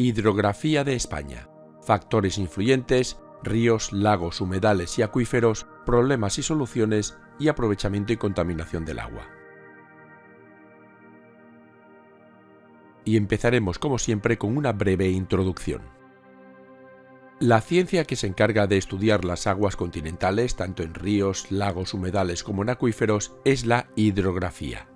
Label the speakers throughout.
Speaker 1: Hidrografía de España. Factores influyentes, ríos, lagos, humedales y acuíferos, problemas y soluciones y aprovechamiento y contaminación del agua. Y empezaremos como siempre con una breve introducción. La ciencia que se encarga de estudiar las aguas continentales, tanto en ríos, lagos, humedales como en acuíferos, es la hidrografía.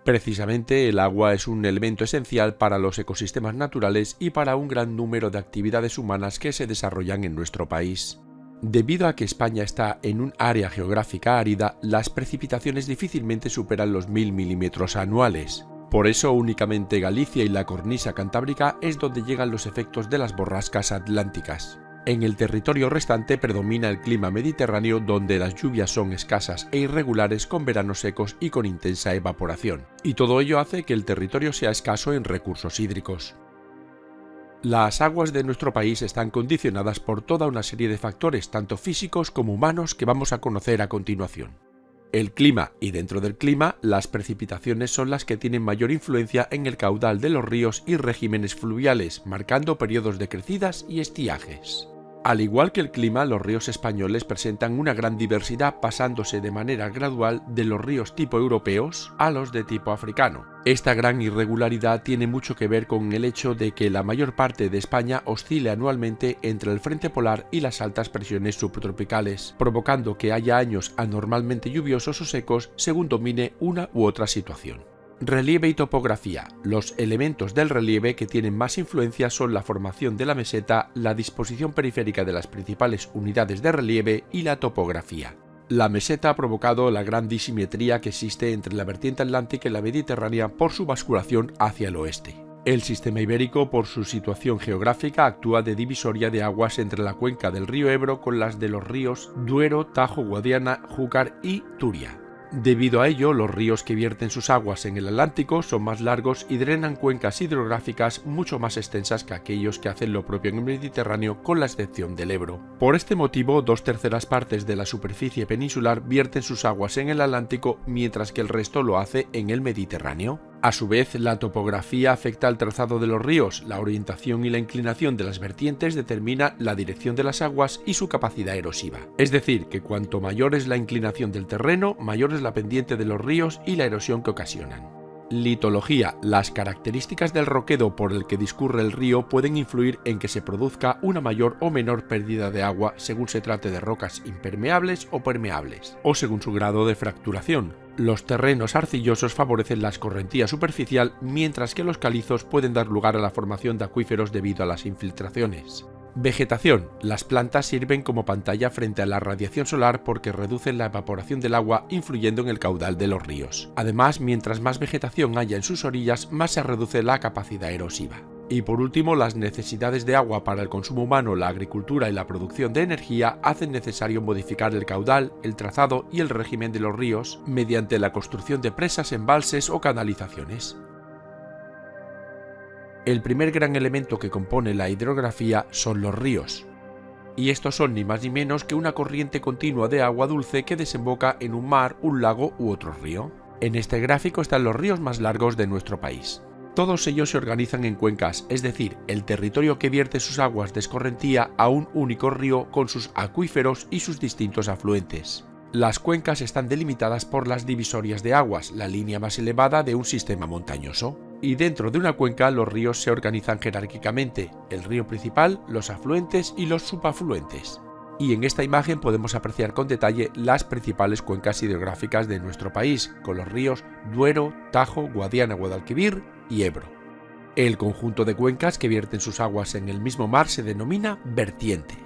Speaker 1: Precisamente el agua es un elemento esencial para los ecosistemas naturales y para un gran número de actividades humanas que se desarrollan en nuestro país. Debido a que España está en un área geográfica árida, las precipitaciones difícilmente superan los 1000 milímetros anuales. Por eso únicamente Galicia y la cornisa cantábrica es donde llegan los efectos de las borrascas atlánticas. En el territorio restante predomina el clima mediterráneo, donde las lluvias son escasas e irregulares, con veranos secos y con intensa evaporación, y todo ello hace que el territorio sea escaso en recursos hídricos. Las aguas de nuestro país están condicionadas por toda una serie de factores, tanto físicos como humanos, que vamos a conocer a continuación. El clima, y dentro del clima, las precipitaciones son las que tienen mayor influencia en el caudal de los ríos y regímenes fluviales, marcando periodos de crecidas y estiajes. Al igual que el clima, los ríos españoles presentan una gran diversidad, pasándose de manera gradual de los ríos tipo europeos a los de tipo africano. Esta gran irregularidad tiene mucho que ver con el hecho de que la mayor parte de España oscile anualmente entre el frente polar y las altas presiones subtropicales, provocando que haya años anormalmente lluviosos o secos según domine una u otra situación. Relieve y topografía. Los elementos del relieve que tienen más influencia son la formación de la meseta, la disposición periférica de las principales unidades de relieve y la topografía. La meseta ha provocado la gran disimetría que existe entre la vertiente atlántica y la mediterránea por su basculación hacia el oeste. El sistema ibérico, por su situación geográfica, actúa de divisoria de aguas entre la cuenca del río Ebro con las de los ríos Duero, Tajo, Guadiana, Júcar y Turia. Debido a ello, los ríos que vierten sus aguas en el Atlántico son más largos y drenan cuencas hidrográficas mucho más extensas que aquellos que hacen lo propio en el Mediterráneo, con la excepción del Ebro. Por este motivo, 2/3 partes de la superficie peninsular vierten sus aguas en el Atlántico, mientras que el resto lo hace en el Mediterráneo. A su vez, la topografía afecta al trazado de los ríos. La orientación y la inclinación de las vertientes determina la dirección de las aguas y su capacidad erosiva. Es decir, que cuanto mayor es la inclinación del terreno, mayor es la pendiente de los ríos y la erosión que ocasionan. Litología. Las características del roquedo por el que discurre el río pueden influir en que se produzca una mayor o menor pérdida de agua según se trate de rocas impermeables o permeables, o según su grado de fracturación. Los terrenos arcillosos favorecen la escorrentía superficial, mientras que los calizos pueden dar lugar a la formación de acuíferos debido a las infiltraciones. Vegetación. Las plantas sirven como pantalla frente a la radiación solar porque reducen la evaporación del agua, influyendo en el caudal de los ríos. Además, mientras más vegetación haya en sus orillas, más se reduce la capacidad erosiva. Y por último, las necesidades de agua para el consumo humano, la agricultura y la producción de energía hacen necesario modificar el caudal, el trazado y el régimen de los ríos mediante la construcción de presas, embalses o canalizaciones. El primer gran elemento que compone la hidrografía son los ríos. Y estos son ni más ni menos que una corriente continua de agua dulce que desemboca en un mar, un lago u otro río. En este gráfico están los ríos más largos de nuestro país. Todos ellos se organizan en cuencas, es decir, el territorio que vierte sus aguas de escorrentía a un único río con sus acuíferos y sus distintos afluentes. Las cuencas están delimitadas por las divisorias de aguas, la línea más elevada de un sistema montañoso. Y dentro de una cuenca los ríos se organizan jerárquicamente: el río principal, los afluentes y los subafluentes. Y en esta imagen podemos apreciar con detalle las principales cuencas hidrográficas de nuestro país, con los ríos Duero, Tajo, Guadiana, Guadalquivir y Ebro. El conjunto de cuencas que vierten sus aguas en el mismo mar se denomina vertiente.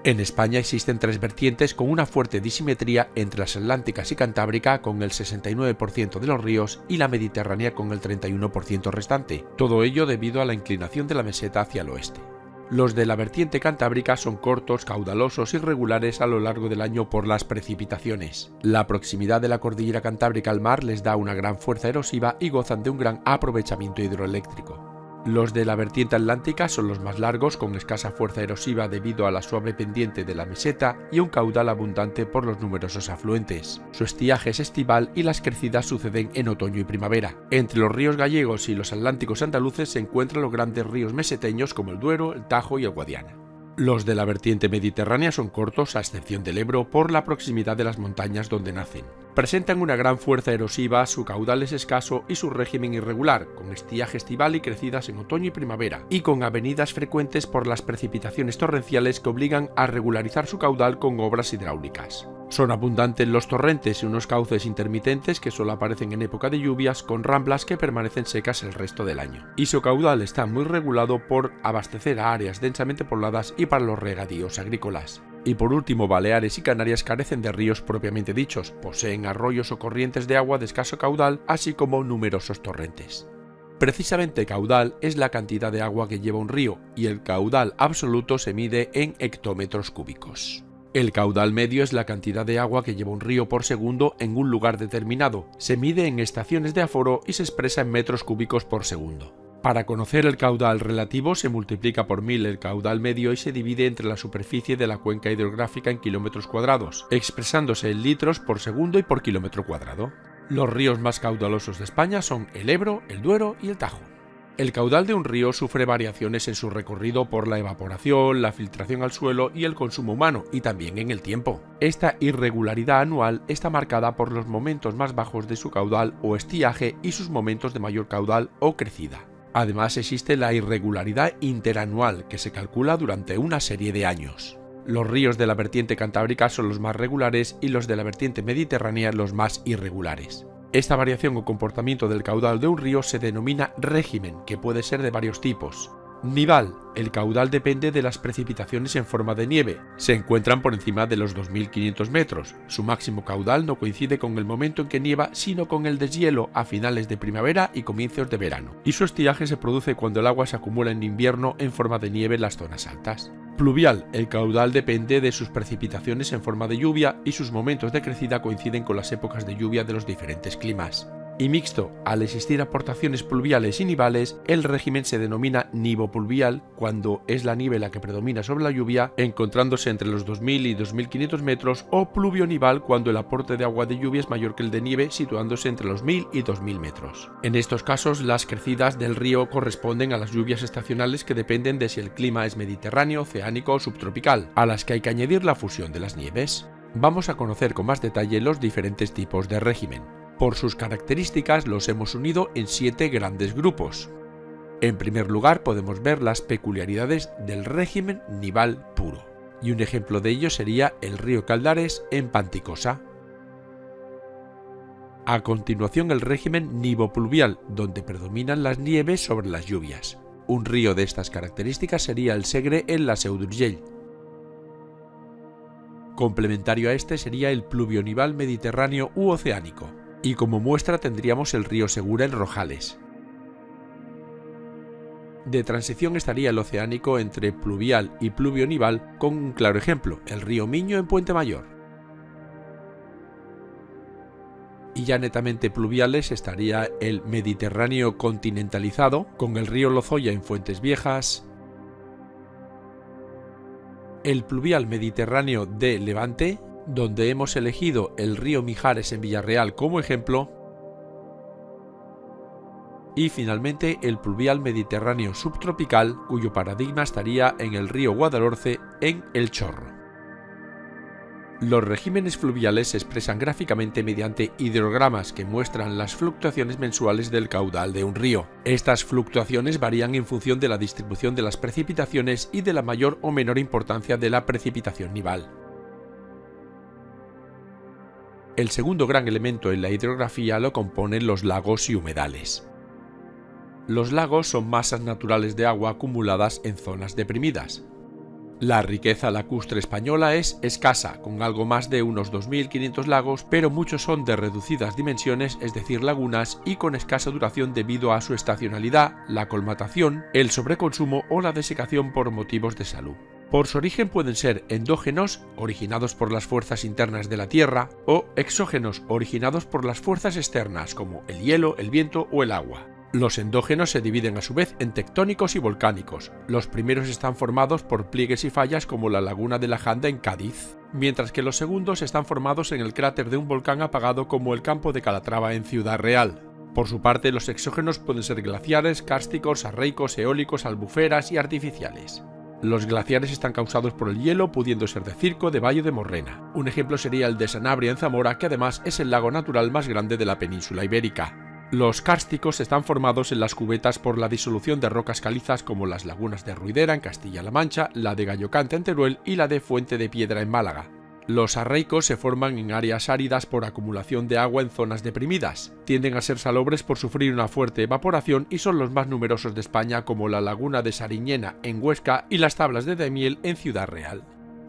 Speaker 1: En España existen 3 vertientes con una fuerte disimetría entre las atlánticas y cantábrica, con el 69% de los ríos, y la mediterránea con el 31% restante, todo ello debido a la inclinación de la meseta hacia el oeste. Los de la vertiente cantábrica son cortos, caudalosos y regulares a lo largo del año por las precipitaciones. La proximidad de la cordillera cantábrica al mar les da una gran fuerza erosiva y gozan de un gran aprovechamiento hidroeléctrico. Los de la vertiente atlántica son los más largos, con escasa fuerza erosiva debido a la suave pendiente de la meseta y un caudal abundante por los numerosos afluentes. Su estiaje es estival y las crecidas suceden en otoño y primavera. Entre los ríos gallegos y los atlánticos andaluces se encuentran los grandes ríos meseteños como el Duero, el Tajo y el Guadiana. Los de la vertiente mediterránea son cortos, a excepción del Ebro, por la proximidad de las montañas donde nacen. Presentan una gran fuerza erosiva, su caudal es escaso y su régimen irregular, con estiaje estival y crecidas en otoño y primavera, y con avenidas frecuentes por las precipitaciones torrenciales que obligan a regularizar su caudal con obras hidráulicas. Son abundantes los torrentes y unos cauces intermitentes que solo aparecen en época de lluvias, con ramblas que permanecen secas el resto del año. Y su caudal está muy regulado por abastecer a áreas densamente pobladas y para los regadíos agrícolas. Y por último, Baleares y Canarias carecen de ríos propiamente dichos, poseen arroyos o corrientes de agua de escaso caudal, así como numerosos torrentes. Precisamente caudal es la cantidad de agua que lleva un río, y el caudal absoluto se mide en hectómetros cúbicos. El caudal medio es la cantidad de agua que lleva un río por segundo en un lugar determinado, se mide en estaciones de aforo y se expresa en metros cúbicos por segundo. Para conocer el caudal relativo se multiplica por 1000 el caudal medio y se divide entre la superficie de la cuenca hidrográfica en kilómetros cuadrados, expresándose en litros por segundo y por kilómetro cuadrado. Los ríos más caudalosos de España son el Ebro, el Duero y el Tajo. El caudal de un río sufre variaciones en su recorrido por la evaporación, la filtración al suelo y el consumo humano, y también en el tiempo. Esta irregularidad anual está marcada por los momentos más bajos de su caudal o estiaje y sus momentos de mayor caudal o crecida. Además existe la irregularidad interanual, que se calcula durante una serie de años. Los ríos de la vertiente cantábrica son los más regulares y los de la vertiente mediterránea los más irregulares. Esta variación o comportamiento del caudal de un río se denomina régimen, que puede ser de varios tipos. Nival. El caudal depende de las precipitaciones en forma de nieve. Se encuentran por encima de los 2500 metros. Su máximo caudal no coincide con el momento en que nieva, sino con el deshielo a finales de primavera y comienzos de verano. Y su estiaje se produce cuando el agua se acumula en invierno en forma de nieve en las zonas altas. Pluvial. El caudal depende de sus precipitaciones en forma de lluvia y sus momentos de crecida coinciden con las épocas de lluvia de los diferentes climas. Y mixto. Al existir aportaciones pluviales y nivales, el régimen se denomina nivopluvial cuando es la nieve la que predomina sobre la lluvia, encontrándose entre los 2000 y 2500 metros, o pluvionival cuando el aporte de agua de lluvia es mayor que el de nieve, situándose entre los 1000 y 2000 metros. En estos casos, las crecidas del río corresponden a las lluvias estacionales que dependen de si el clima es mediterráneo, oceánico o subtropical, a las que hay que añadir la fusión de las nieves. Vamos a conocer con más detalle los diferentes tipos de régimen. Por sus características los hemos unido en 7 grandes grupos. En primer lugar podemos ver las peculiaridades del régimen nival puro, y un ejemplo de ello sería el río Caldares en Panticosa. A continuación el régimen nivopluvial, donde predominan las nieves sobre las lluvias. Un río de estas características sería el Segre en la Seu d'Urgell. Complementario a este sería el pluvionival mediterráneo u oceánico. Y como muestra tendríamos el río Segura en Rojales. De transición estaría el oceánico entre pluvial y pluvionival, con un claro ejemplo, el río Miño en Puente Mayor. Y ya netamente pluviales estaría el Mediterráneo continentalizado, con el río Lozoya en Fuentes Viejas, el pluvial mediterráneo de Levante, donde hemos elegido el río Mijares en Villarreal como ejemplo, y finalmente el pluvial mediterráneo subtropical, cuyo paradigma estaría en el río Guadalhorce en El Chorro. Los regímenes fluviales se expresan gráficamente mediante hidrogramas que muestran las fluctuaciones mensuales del caudal de un río. Estas fluctuaciones varían en función de la distribución de las precipitaciones y de la mayor o menor importancia de la precipitación nival. El segundo gran elemento en la hidrografía lo componen los lagos y humedales. Los lagos son masas naturales de agua acumuladas en zonas deprimidas. La riqueza lacustre española es escasa, con algo más de unos 2500 lagos, pero muchos son de reducidas dimensiones, es decir, lagunas, y con escasa duración debido a su estacionalidad, la colmatación, el sobreconsumo o la desecación por motivos de salud. Por su origen pueden ser endógenos, originados por las fuerzas internas de la Tierra, o exógenos, originados por las fuerzas externas, como el hielo, el viento o el agua. Los endógenos se dividen a su vez en tectónicos y volcánicos. Los primeros están formados por pliegues y fallas como la laguna de la Janda en Cádiz, mientras que los segundos están formados en el cráter de un volcán apagado como el Campo de Calatrava en Ciudad Real. Por su parte, los exógenos pueden ser glaciares, kársticos, arreicos, eólicos, albuferas y artificiales. Los glaciares están causados por el hielo, pudiendo ser de Circo, de Valle o de Morrena. Un ejemplo sería el de Sanabria en Zamora, que además es el lago natural más grande de la península ibérica. Los kársticos están formados en las cubetas por la disolución de rocas calizas como las lagunas de Ruidera en Castilla-La Mancha, la de Gallocante en Teruel y la de Fuente de Piedra en Málaga. Los arreicos se forman en áreas áridas por acumulación de agua en zonas deprimidas. Tienden a ser salobres por sufrir una fuerte evaporación y son los más numerosos de España, como la laguna de Sariñena en Huesca y las tablas de Daimiel en Ciudad Real.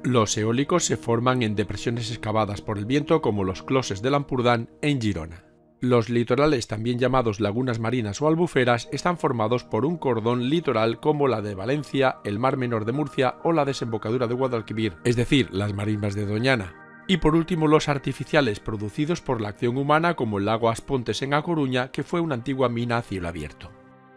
Speaker 1: Los eólicos se forman en depresiones excavadas por el viento como los closes del Ampurdán en Girona. Los litorales, también llamados lagunas marinas o albuferas, están formados por un cordón litoral como la de Valencia, el Mar Menor de Murcia o la desembocadura de Guadalquivir, es decir, las marismas de Doñana. Y por último, los artificiales, producidos por la acción humana, como el lago Aspontes en A Coruña, que fue una antigua mina a cielo abierto.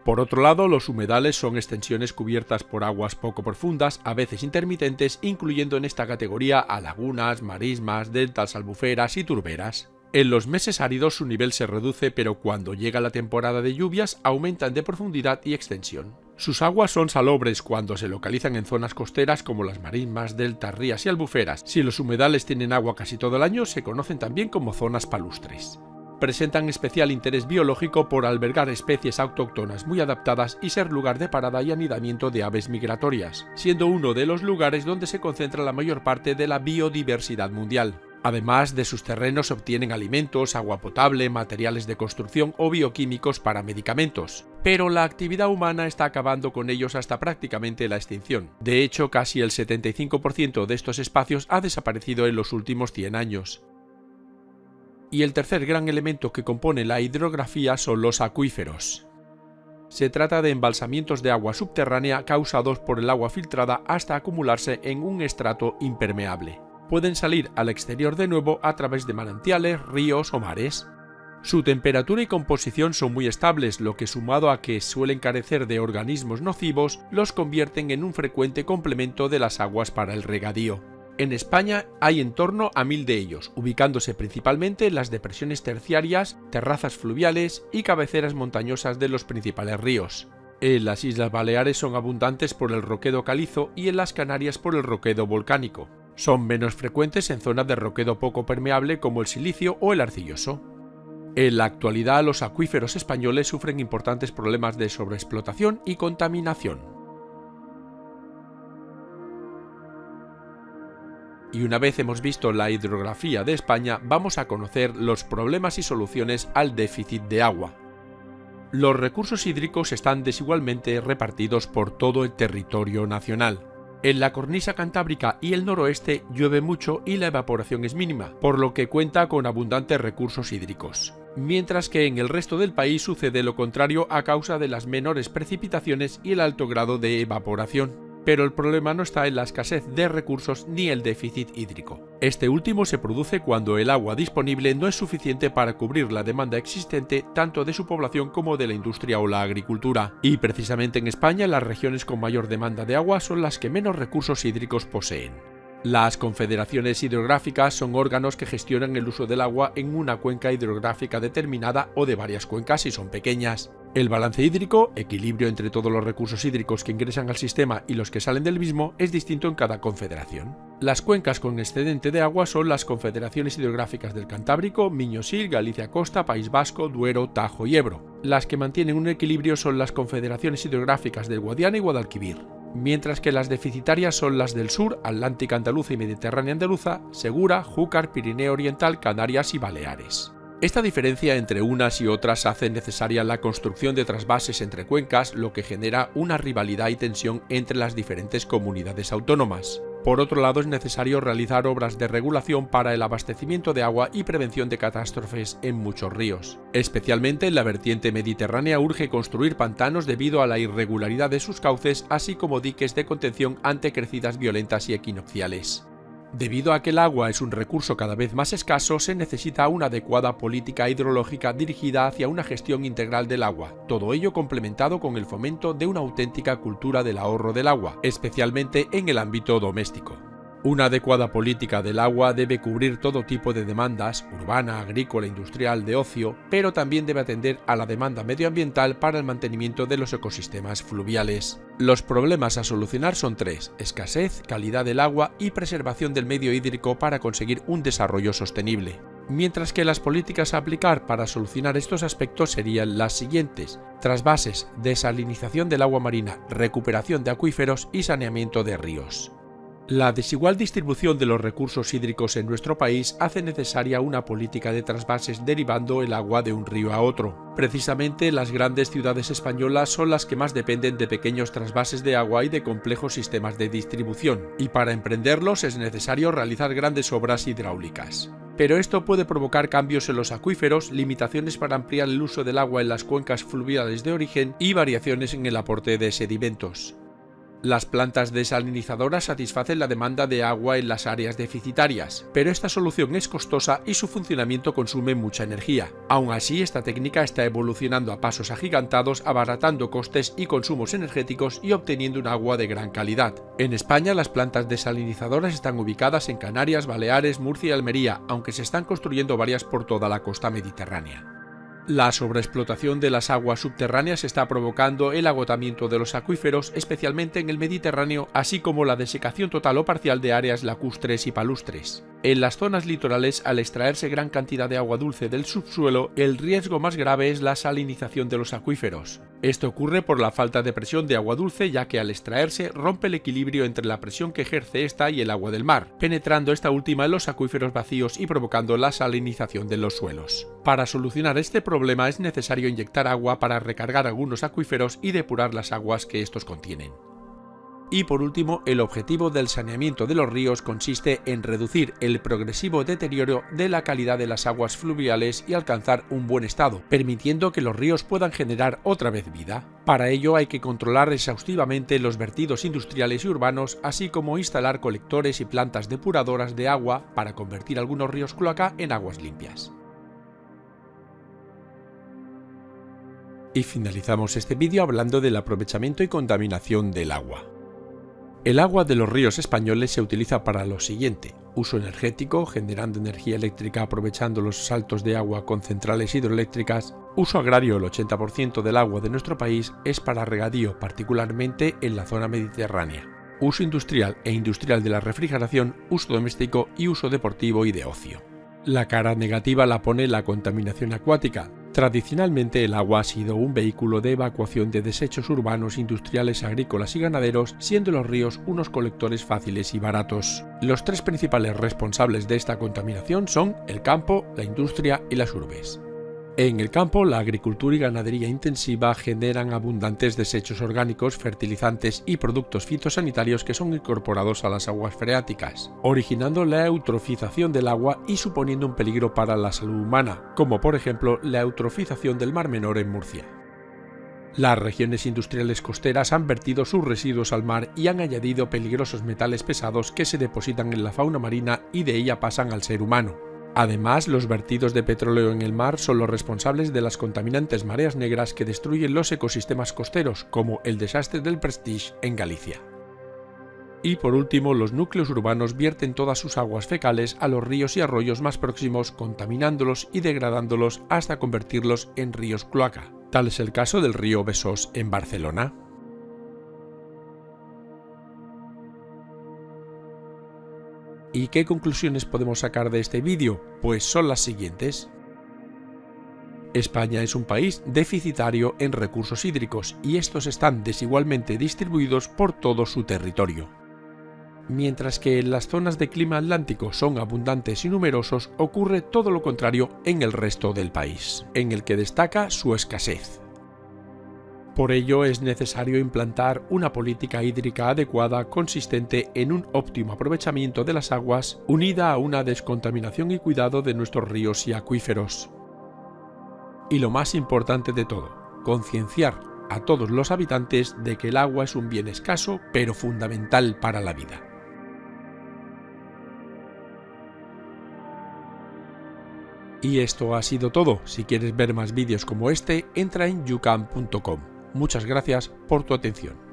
Speaker 1: Por otro lado, los humedales son extensiones cubiertas por aguas poco profundas, a veces intermitentes, incluyendo en esta categoría a lagunas, marismas, deltas, albuferas y turberas. En los meses áridos su nivel se reduce, pero cuando llega la temporada de lluvias aumentan de profundidad y extensión. Sus aguas son salobres cuando se localizan en zonas costeras como las marismas, deltas, rías y albuferas. Si los humedales tienen agua casi todo el año, se conocen también como zonas palustres. Presentan especial interés biológico por albergar especies autóctonas muy adaptadas y ser lugar de parada y anidamiento de aves migratorias, siendo uno de los lugares donde se concentra la mayor parte de la biodiversidad mundial. Además de sus terrenos se obtienen alimentos, agua potable, materiales de construcción o bioquímicos para medicamentos. Pero la actividad humana está acabando con ellos hasta prácticamente la extinción. De hecho, casi el 75% de estos espacios ha desaparecido en los últimos 100 años. Y el tercer gran elemento que compone la hidrografía son los acuíferos. Se trata de embalsamientos de agua subterránea causados por el agua filtrada hasta acumularse en un estrato impermeable. Pueden salir al exterior de nuevo a través de manantiales, ríos o mares. Su temperatura y composición son muy estables, lo que, sumado a que suelen carecer de organismos nocivos, los convierten en un frecuente complemento de las aguas para el regadío. En España hay en torno a 1000 de ellos, ubicándose principalmente en las depresiones terciarias, terrazas fluviales y cabeceras montañosas de los principales ríos. En las Islas Baleares son abundantes por el roquedo calizo y en las Canarias por el roquedo volcánico. Son menos frecuentes en zonas de roquedo poco permeable como el silicio o el arcilloso. En la actualidad, los acuíferos españoles sufren importantes problemas de sobreexplotación y contaminación. Y una vez hemos visto la hidrografía de España, vamos a conocer los problemas y soluciones al déficit de agua. Los recursos hídricos están desigualmente repartidos por todo el territorio nacional. En la cornisa cantábrica y el noroeste llueve mucho y la evaporación es mínima, por lo que cuenta con abundantes recursos hídricos. Mientras que en el resto del país sucede lo contrario a causa de las menores precipitaciones y el alto grado de evaporación. Pero el problema no está en la escasez de recursos ni el déficit hídrico. Este último se produce cuando el agua disponible no es suficiente para cubrir la demanda existente tanto de su población como de la industria o la agricultura. Y precisamente en España las regiones con mayor demanda de agua son las que menos recursos hídricos poseen. Las confederaciones hidrográficas son órganos que gestionan el uso del agua en una cuenca hidrográfica determinada o de varias cuencas si son pequeñas. El balance hídrico, equilibrio entre todos los recursos hídricos que ingresan al sistema y los que salen del mismo, es distinto en cada confederación. Las cuencas con excedente de agua son las confederaciones hidrográficas del Cantábrico, Miño-Sil, Galicia-Costa, País Vasco, Duero, Tajo y Ebro. Las que mantienen un equilibrio son las confederaciones hidrográficas del Guadiana y Guadalquivir. Mientras que las deficitarias son las del sur, Atlántica andaluza y Mediterránea andaluza, Segura, Júcar, Pirineo Oriental, Canarias y Baleares. Esta diferencia entre unas y otras hace necesaria la construcción de trasvases entre cuencas, lo que genera una rivalidad y tensión entre las diferentes comunidades autónomas. Por otro lado, es necesario realizar obras de regulación para el abastecimiento de agua y prevención de catástrofes en muchos ríos. Especialmente en la vertiente mediterránea urge construir pantanos debido a la irregularidad de sus cauces, así como diques de contención ante crecidas violentas y equinocciales. Debido a que el agua es un recurso cada vez más escaso, se necesita una adecuada política hidrológica dirigida hacia una gestión integral del agua, todo ello complementado con el fomento de una auténtica cultura del ahorro del agua, especialmente en el ámbito doméstico. Una adecuada política del agua debe cubrir todo tipo de demandas, urbana, agrícola, industrial, de ocio, pero también debe atender a la demanda medioambiental para el mantenimiento de los ecosistemas fluviales. Los problemas a solucionar son tres: escasez, calidad del agua y preservación del medio hídrico para conseguir un desarrollo sostenible. Mientras que las políticas a aplicar para solucionar estos aspectos serían las siguientes: trasvases, desalinización del agua marina, recuperación de acuíferos y saneamiento de ríos. La desigual distribución de los recursos hídricos en nuestro país hace necesaria una política de trasvases derivando el agua de un río a otro. Precisamente las grandes ciudades españolas son las que más dependen de pequeños trasvases de agua y de complejos sistemas de distribución, y para emprenderlos es necesario realizar grandes obras hidráulicas. Pero esto puede provocar cambios en los acuíferos, limitaciones para ampliar el uso del agua en las cuencas fluviales de origen y variaciones en el aporte de sedimentos. Las plantas desalinizadoras satisfacen la demanda de agua en las áreas deficitarias, pero esta solución es costosa y su funcionamiento consume mucha energía. Aún así, esta técnica está evolucionando a pasos agigantados, abaratando costes y consumos energéticos y obteniendo un agua de gran calidad. En España, las plantas desalinizadoras están ubicadas en Canarias, Baleares, Murcia y Almería, aunque se están construyendo varias por toda la costa mediterránea. La sobreexplotación de las aguas subterráneas está provocando el agotamiento de los acuíferos, especialmente en el Mediterráneo, así como la desecación total o parcial de áreas lacustres y palustres. En las zonas litorales, al extraerse gran cantidad de agua dulce del subsuelo, el riesgo más grave es la salinización de los acuíferos. Esto ocurre por la falta de presión de agua dulce, ya que al extraerse rompe el equilibrio entre la presión que ejerce esta y el agua del mar, penetrando esta última en los acuíferos vacíos y provocando la salinización de los suelos. Para solucionar este problema es necesario inyectar agua para recargar algunos acuíferos y depurar las aguas que estos contienen. Y por último, el objetivo del saneamiento de los ríos consiste en reducir el progresivo deterioro de la calidad de las aguas fluviales y alcanzar un buen estado, permitiendo que los ríos puedan generar otra vez vida. Para ello hay que controlar exhaustivamente los vertidos industriales y urbanos, así como instalar colectores y plantas depuradoras de agua para convertir algunos ríos cloaca en aguas limpias. Y finalizamos este vídeo hablando del aprovechamiento y contaminación del agua. El agua de los ríos españoles se utiliza para lo siguiente: uso energético, generando energía eléctrica aprovechando los saltos de agua con centrales hidroeléctricas; uso agrario, el 80% del agua de nuestro país es para regadío, particularmente en la zona mediterránea; uso industrial e industrial de la refrigeración; uso doméstico y uso deportivo y de ocio. La cara negativa la pone la contaminación acuática. Tradicionalmente el agua ha sido un vehículo de evacuación de desechos urbanos, industriales, agrícolas y ganaderos, siendo los ríos unos colectores fáciles y baratos. Los tres principales responsables de esta contaminación son el campo, la industria y las urbes. En el campo, la agricultura y ganadería intensiva generan abundantes desechos orgánicos, fertilizantes y productos fitosanitarios que son incorporados a las aguas freáticas, originando la eutrofización del agua y suponiendo un peligro para la salud humana, como por ejemplo la eutrofización del Mar Menor en Murcia. Las regiones industriales costeras han vertido sus residuos al mar y han añadido peligrosos metales pesados que se depositan en la fauna marina y de ella pasan al ser humano. Además, los vertidos de petróleo en el mar son los responsables de las contaminantes mareas negras que destruyen los ecosistemas costeros, como el desastre del Prestige en Galicia. Y por último, los núcleos urbanos vierten todas sus aguas fecales a los ríos y arroyos más próximos, contaminándolos y degradándolos hasta convertirlos en ríos cloaca. Tal es el caso del río Besós en Barcelona. ¿Y qué conclusiones podemos sacar de este vídeo? Pues son las siguientes. España es un país deficitario en recursos hídricos y estos están desigualmente distribuidos por todo su territorio. Mientras que en las zonas de clima atlántico son abundantes y numerosos, ocurre todo lo contrario en el resto del país, en el que destaca su escasez. Por ello es necesario implantar una política hídrica adecuada consistente en un óptimo aprovechamiento de las aguas, unida a una descontaminación y cuidado de nuestros ríos y acuíferos. Y lo más importante de todo, concienciar a todos los habitantes de que el agua es un bien escaso pero fundamental para la vida. Y esto ha sido todo. Si quieres ver más vídeos como este, entra en youcan.com. Muchas gracias por tu atención.